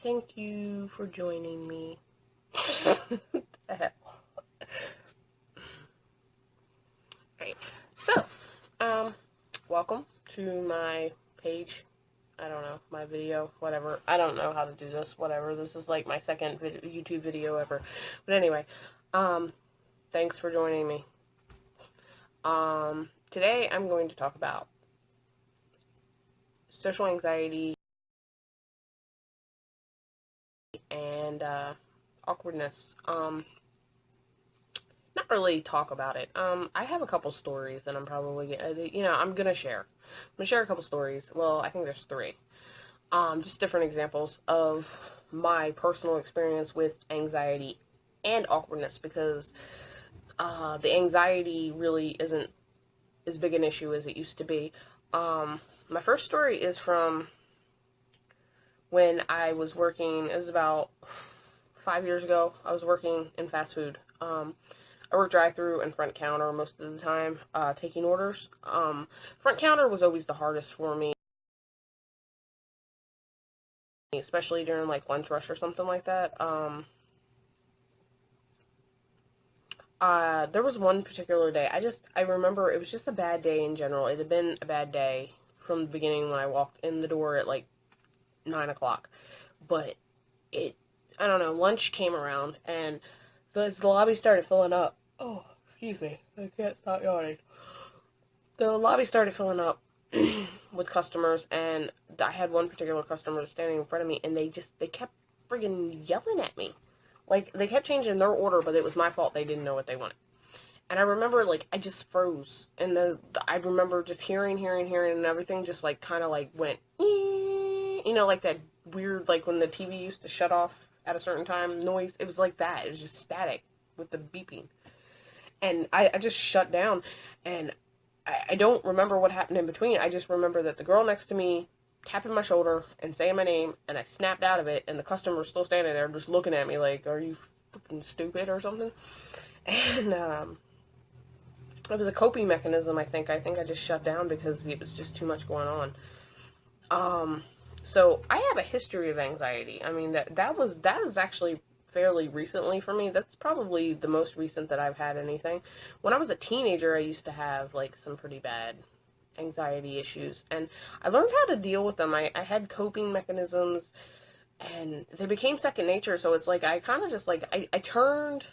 Thank you for joining me. Right. So, welcome to my page. I don't know, my video, whatever. I don't know how to do this, whatever. This is like my second YouTube video ever. But anyway, thanks for joining me. Today I'm going to talk about social anxiety and awkwardness. Not really talk about it. I have a couple stories that I'm probably, I'm gonna share. I'm gonna share a couple stories. Well, I think there's three. Just different examples of my personal experience with anxiety and awkwardness, because the anxiety really isn't as big an issue as it used to be. My first story is from when I was working. It was about 5 years ago. I was working in fast food. I worked drive-through and front counter most of the time, taking orders. Front counter was always the hardest for me, especially during like lunch rush or something like that. There was one particular day. I remember it was just a bad day in general. It had been a bad day from the beginning when I walked in the door at like 9 o'clock. But I don't know, lunch came around and the lobby started filling up. Oh, excuse me. I can't stop yawning. The lobby started filling up with customers, and I had one particular customer standing in front of me, and they kept friggin' yelling at me. Like, they kept changing their order, but it was my fault they didn't know what they wanted. And I remember, like, I just froze. And I remember just hearing, and everything just, like, kind of, like, went, like that weird, like, when the TV used to shut off at a certain time noise. It was like that. It was just static with the beeping. And I just shut down, and I don't remember what happened in between. I just remember that the girl next to me tapping my shoulder and saying my name, and I snapped out of it, and the customer was still standing there just looking at me like, are you fucking stupid or something? And it was a coping mechanism, I think. I think I just shut down because it was just too much going on. So I have a history of anxiety. I mean, that was actually fairly recently for me. That's probably the most recent that I've had anything. When I was a teenager, I used to have like some pretty bad anxiety issues, and I learned how to deal with them. I had coping mechanisms, and they became second nature. So it's like I kind of just like I turned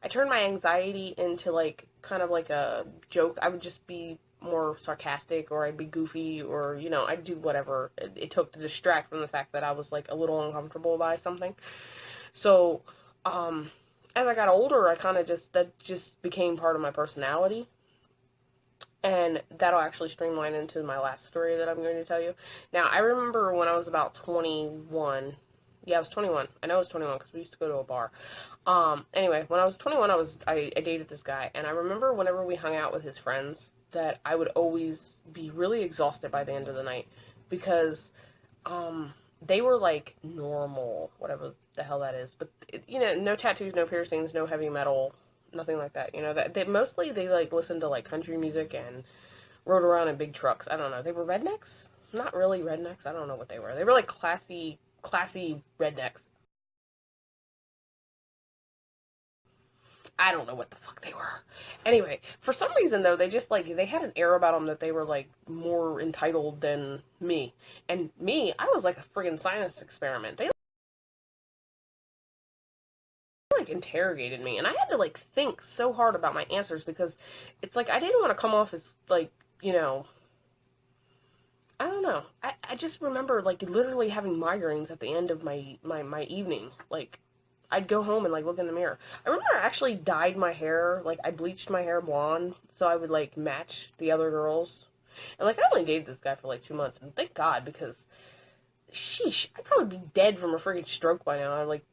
my anxiety into like kind of like a joke. I would just be more sarcastic, or I'd be goofy, or I'd do whatever it took to distract from the fact that I was like a little uncomfortable by something. So as I got older, I kind of that just became part of my personality. And that'll actually streamline into my last story that I'm going to tell you. Now, I remember when I was about 21. Yeah, I was 21. I know I was 21 because we used to go to a bar. Anyway, when I was 21, I dated this guy. And I remember whenever we hung out with his friends that I would always be really exhausted by the end of the night. Because they were like normal, whatever the hell that is. But, no tattoos, no piercings, no heavy metal, nothing like that. That they mostly like listened to like country music and rode around in big trucks. I don't know. They were rednecks? Not really rednecks. I don't know what they were. They were like classy rednecks. I don't know what the fuck they were. Anyway, for some reason though, they just like they had an air about them that they were like more entitled than me. And me, I was like a friggin' science experiment. They like interrogated me, and I had to like think so hard about my answers because it's like I didn't want to come off as like, I don't know. I just remember like literally having migraines at the end of my evening. Like I'd go home and like look in the mirror. I remember I actually dyed my hair, like I bleached my hair blonde so I would like match the other girls. And like I only dated this guy for like 2 months, and thank God, because sheesh, I'd probably be dead from a freaking stroke by now. I like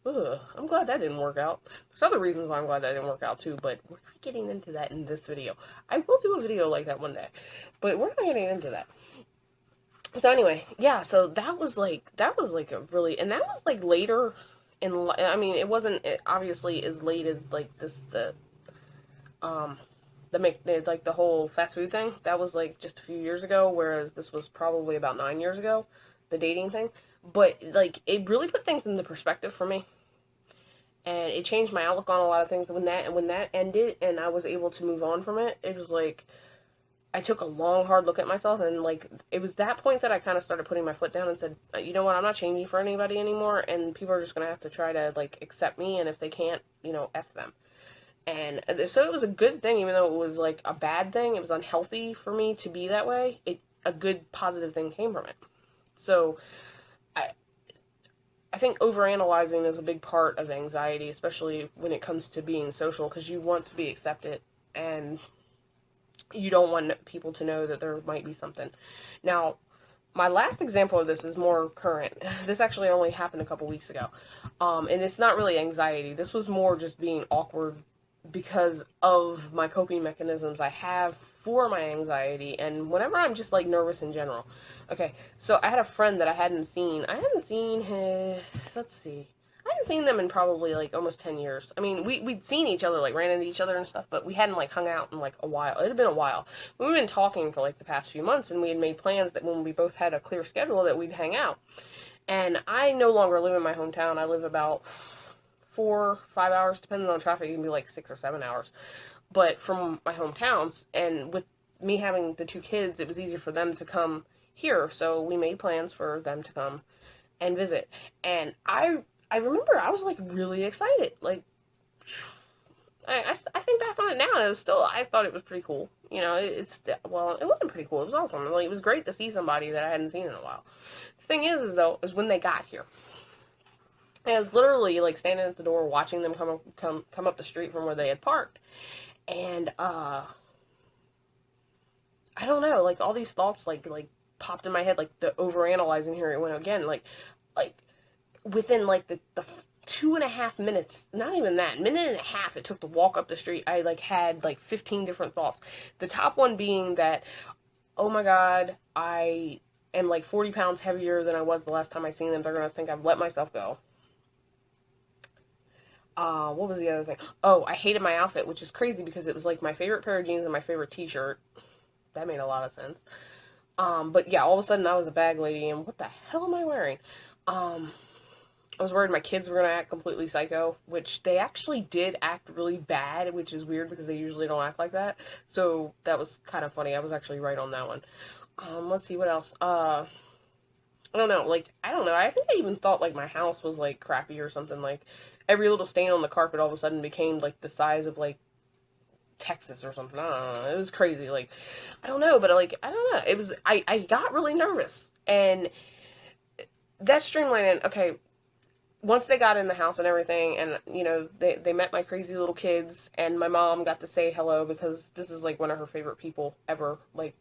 ugh, I'm glad that didn't work out. There's other reasons why I'm glad that didn't work out too, but we're not getting into that in this video. I will do a video like that one day, but we're not getting into that. So anyway, yeah, so that was like a really, and that was like later I mean, it wasn't obviously as late as like um, like the whole fast food thing. That was like just a few years ago, whereas this was probably about 9 years ago, the dating thing. But, like, it really put things into perspective for me. And it changed my outlook on a lot of things. When that ended and I was able to move on from it, it was like, I took a long, hard look at myself, and, like, it was that point that I kind of started putting my foot down and said, you know what, I'm not changing for anybody anymore, and people are just going to have to try to, like, accept me, and if they can't, F them. And so it was a good thing, even though it was, like, a bad thing. It was unhealthy for me to be that way. A good, positive thing came from it. So, I, I think overanalyzing is a big part of anxiety, especially when it comes to being social, because you want to be accepted, and you don't want people to know that there might be something. Now, my last example of this is more current. This actually only happened a couple weeks ago. And it's not really anxiety. This was more just being awkward because of my coping mechanisms I have for my anxiety and whenever I'm just like nervous in general. Okay, so I had a friend that I hadn't seen. I hadn't seen his, let's see. I hadn't seen them in probably like almost 10 years. I mean, we'd seen each other, like ran into each other and stuff, but we hadn't like hung out in like a while. It had been a while. We've been talking for like the past few months, and we had made plans that when we both had a clear schedule that we'd hang out. And I no longer live in my hometown. I live about 4-5 hours, depending on traffic. It can be like 6 or 7 hours. But from my hometowns, and with me having the two kids, it was easier for them to come here. So we made plans for them to come and visit. And I remember I was like really excited. Like, I think back on it now, and it was still, I thought it was pretty cool. Well, it wasn't pretty cool. It was awesome. Like, it was great to see somebody that I hadn't seen in a while. The thing is when they got here. I was literally like standing at the door watching them come up the street from where they had parked. And I don't know, like all these thoughts like popped in my head, like the overanalyzing, here it went again, like within like the 2.5 minutes, not even that, minute and a half it took to walk up the street, I like had like 15 different thoughts. The top one being that, oh my god, I am like 40 pounds heavier than I was the last time I seen them. They're gonna think I've let myself go. What was the other thing? Oh, I hated my outfit, which is crazy because it was like my favorite pair of jeans and my favorite t-shirt. That made a lot of sense. But yeah, all of a sudden I was a bag lady, and what the hell am I wearing? I was worried my kids were gonna act completely psycho, which they actually did act really bad, which is weird because they usually don't act like that. So that was kind of funny. I was actually right on that one. Let's see what else. I don't know, like, I don't know, I think I even thought, like, my house was, like, crappy or something, like, every little stain on the carpet all of a sudden became, like, the size of, like, Texas or something. I don't know, it was crazy, like, I don't know, but, like, I don't know, it was, I got really nervous, and that streamlining, okay, once they got in the house and everything, and, they met my crazy little kids, and my mom got to say hello, because this is, like, one of her favorite people ever, like,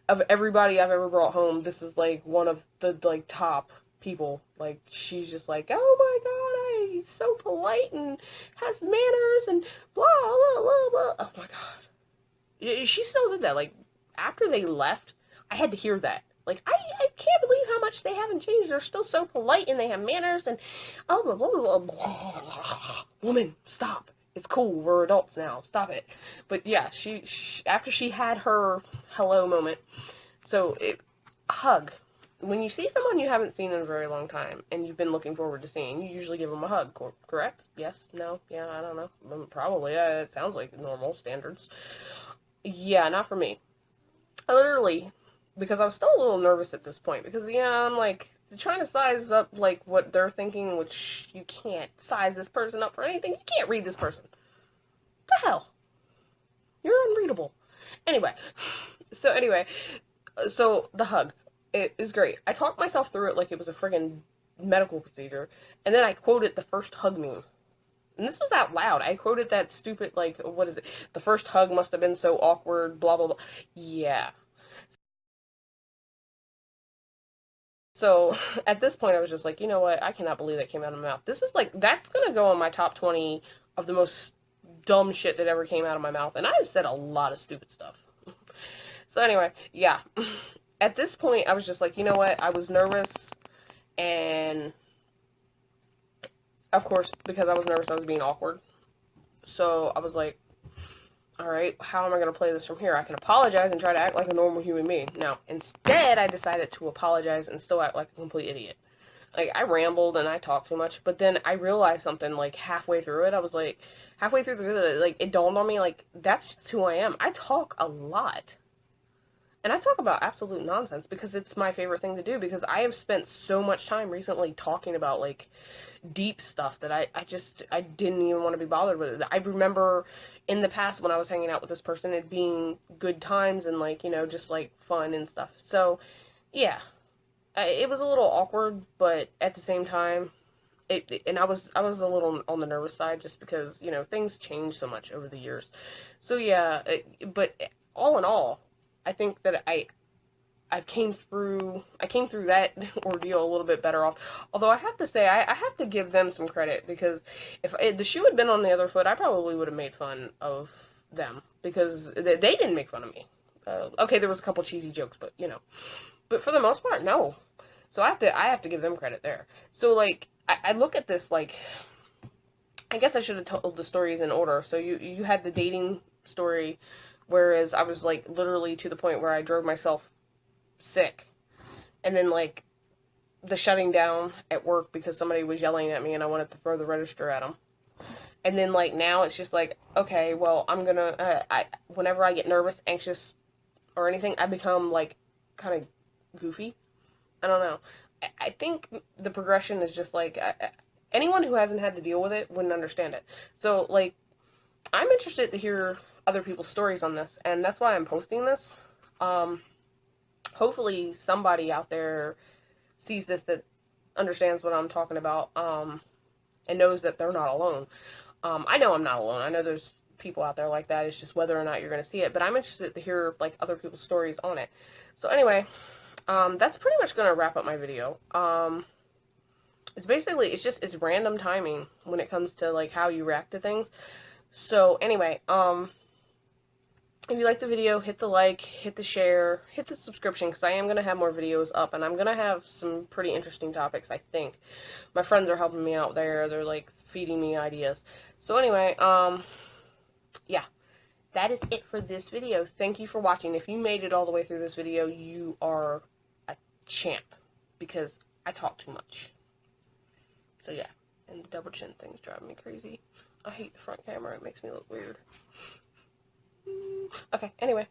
of everybody I've ever brought home, this is like one of the like top people. Like, she's just like, oh my god, he's so polite and has manners and blah blah blah blah. Oh my god, she still did that. Like, after they left, I had to hear that. Like, I can't believe how much they haven't changed. They're still so polite and they have manners and oh blah blah blah blah. Woman, stop. It's cool. We're adults now. Stop it. But yeah, she after she had her hello moment, so hug. When you see someone you haven't seen in a very long time and you've been looking forward to seeing, you usually give them a hug, correct? Yes? No? Yeah, I don't know. Probably. It sounds like normal standards. Yeah, not for me. I literally, because I was still a little nervous at this point, because, I'm like, trying to size up, like, what they're thinking, which you can't size this person up for anything. You can't read this person. What the hell? You're unreadable. Anyway, so the hug. It is great. I talked myself through it like it was a friggin' medical procedure, and then I quoted the first hug meme. And this was out loud. I quoted that stupid, like, what is it? The first hug must have been so awkward, blah, blah, blah. Yeah. So, at this point, I was just like, you know what? I cannot believe that came out of my mouth. This is like, that's gonna go on my top 20 of the most dumb shit that ever came out of my mouth. And I said a lot of stupid stuff. So anyway, yeah. At this point, I was just like, you know what? I was nervous. And, of course, because I was nervous, I was being awkward. So, I was like, Alright, how am I going to play this from here? I can apologize and try to act like a normal human being. No, instead, I decided to apologize and still act like a complete idiot. Like, I rambled and I talked too much, but then I realized something, like, halfway through it. I was like, halfway through the, like, it dawned on me, like, that's just who I am. I talk a lot. And I talk about absolute nonsense because it's my favorite thing to do, because I have spent so much time recently talking about, like, deep stuff that I didn't even want to be bothered with it. I remember in the past when I was hanging out with this person, it being good times and, like, you know, just like fun and stuff. So yeah, it was a little awkward, but at the same time, and I was a little on the nervous side just because, you know, things change so much over the years. So yeah, but all in all, I think that I came through that ordeal a little bit better off. Although I have to say, I have to give them some credit, because if the shoe had been on the other foot, I probably would have made fun of them, because they didn't make fun of me. Okay, there was a couple cheesy jokes, but you know, but for the most part, no. So I have to give them credit there. So like I look at this like, I guess I should have told the stories in order. So you had the dating story, whereas I was like literally to the point where I drove myself sick. And then like the shutting down at work because somebody was yelling at me and I wanted to throw the register at them. And then like now it's just like, okay, well, I'm gonna I whenever I get nervous, anxious, or anything, I become like kind of goofy. I don't know. I think the progression is just like, anyone who hasn't had to deal with it wouldn't understand it. So like I'm interested to hear other people's stories on this, and that's why I'm posting this. Um, Hopefully somebody out there sees this that understands what I'm talking about, and knows that they're not alone. I know I'm not alone. I know there's people out there like that. It's just whether or not you're going to see it. But I'm interested to hear like other people's stories on it. So anyway, that's pretty much going to wrap up my video. It's random timing when it comes to like how you react to things. So anyway, if you like the video, hit the like, hit the share, hit the subscription, because I am going to have more videos up, and I'm going to have some pretty interesting topics, I think. My friends are helping me out there. They're, like, feeding me ideas. So anyway, yeah, that is it for this video. Thank you for watching. If you made it all the way through this video, you are a champ, because I talk too much. So yeah, and the double chin thing's driving me crazy. I hate the front camera. It makes me look weird. Okay, anyway,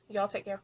y'all take care.